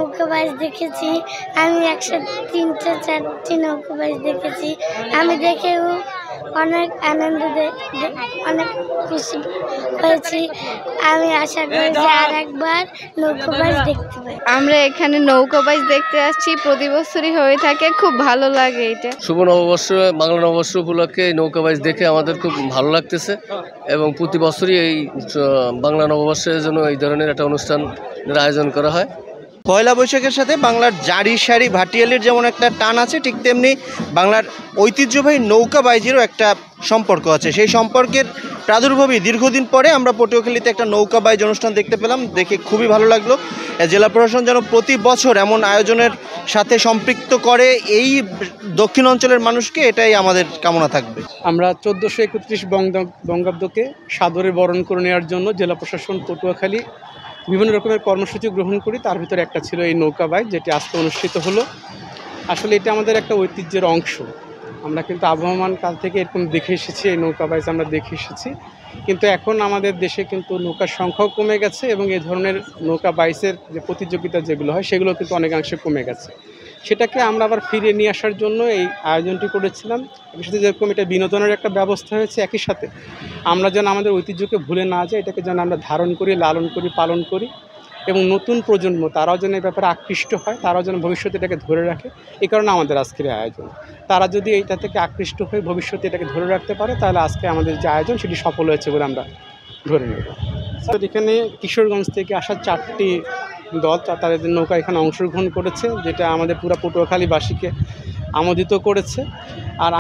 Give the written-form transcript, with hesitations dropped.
নৌকাবাজ দেখেছি। আমি 103-4টি নৌকাবাজ দেখেছি। আমি দেখেও অনেক আনন্দ অনেক খুশি হয়েছি। আমি আশা করি যে আর একবার নৌকাবাজ দেখতে পাই। আমরা এখানে নৌকাবাজ দেখতে আসছি, প্রতি বছরই হয়ে থাকে, খুব ভালো লাগে। এটা শুভ নববর্ষ, বাংলা নববর্ষ উপলক্ষে এই নৌকাবাজ দেখে আমাদের খুব ভালো লাগতেছে এবং প্রতি বছরই এই বাংলা নববর্ষের জন্য এই ধরনের একটা অনুষ্ঠানের আয়োজন করা হয়। পয়লা বৈশাখের সাথে বাংলার জারি সারি ভাটিয়ালির যেমন একটা টান আছে, ঠিক তেমনি বাংলার ঐতিহ্যবাহী নৌকাবাইজেরও একটা সম্পর্ক আছে। সেই সম্পর্কের প্রাদুর্ভাবই দীর্ঘদিন পরে আমরা পটুয়াখালীতে একটা নৌকাবাইজ অনুষ্ঠান দেখতে পেলাম, দেখে খুবই ভালো লাগলো। জেলা প্রশাসন যেন প্রতি বছর এমন আয়োজনের সাথে সম্পৃক্ত করে এই দক্ষিণ অঞ্চলের মানুষকে, এটাই আমাদের কামনা থাকবে। আমরা 1431 বঙ্গাব্দকে সাদরে বরণ করে নেওয়ার জন্য জেলা প্রশাসন পটুয়াখালী বিভিন্ন রকমের কর্মসূচি গ্রহণ করি। তার ভিতরে একটা ছিল এই নৌকাবাইজ, যেটি আজকে অনুষ্ঠিত হলো। আসলে এটা আমাদের একটা ঐতিহ্যের অংশ। আমরা কিন্তু আবহমান কাল থেকে এরকম দেখে এসেছি, এই নৌকাবাইজ আমরা দেখে এসেছি। কিন্তু এখন আমাদের দেশে কিন্তু নৌকার সংখ্যাও কমে গেছে এবং এই ধরনের নৌকাবাইজের যে প্রতিযোগিতা যেগুলো হয় সেগুলো কিন্তু অনেকাংশে কমে গেছে। সেটাকে আমরা আবার ফিরিয়ে নিয়ে আসার জন্য এই আয়োজনটি করেছিলাম। একই সাথে যেরকম এটা বিনোদনের একটা ব্যবস্থা হয়েছে, একই সাথে আমরা যেন আমাদের ঐতিহ্যকে ভুলে না যাই, এটাকে যেন আমরা ধারণ করি, লালন করি, পালন করি এবং নতুন প্রজন্ম তারাও যেন এই ব্যাপারে আকৃষ্ট হয়, তারাও যেন ভবিষ্যতে এটাকে ধরে রাখে। এই কারণে আমাদের আজকের আয়োজন। তারা যদি এইটা থেকে আকৃষ্ট হয়ে ভবিষ্যতে এটাকে ধরে রাখতে পারে, তাহলে আজকে আমাদের যে আয়োজন সেটি সফল হয়েছে বলে আমরা ধরে নেব। এখানে কিশোরগঞ্জ থেকে আসা 4টি দল তাদের নৌকা এখানে অংশগ্রহণ করেছে, যেটা আমাদের পুরো পটুয়াখালীবাসীকে আমোদিত করেছে। আর